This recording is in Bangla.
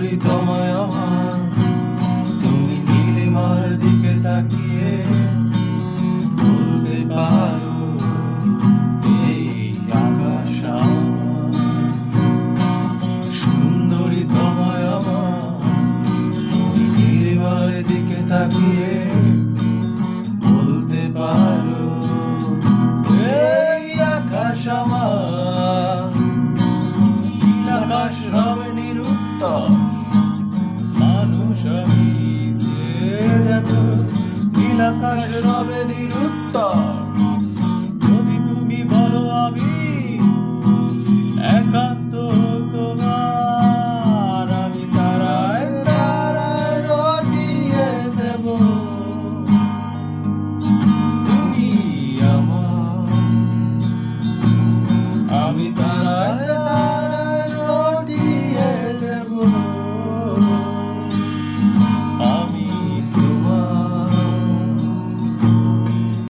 সুন্দরী তোমায় আমার, তুমি নীলিমার দিকে তাকিয়ে বলতে পারো এই আকাশ আমার। সুন্দরী তোমায় আমার, তুমি নীলিমার দিকে তাকিয়ে বলতে পারো এই আকাশ আমার। নীল আকাশ রবে নিরুত্তর, মানুষ আমি যে দেখো নীল আকাশ রবে নিরুত্তর।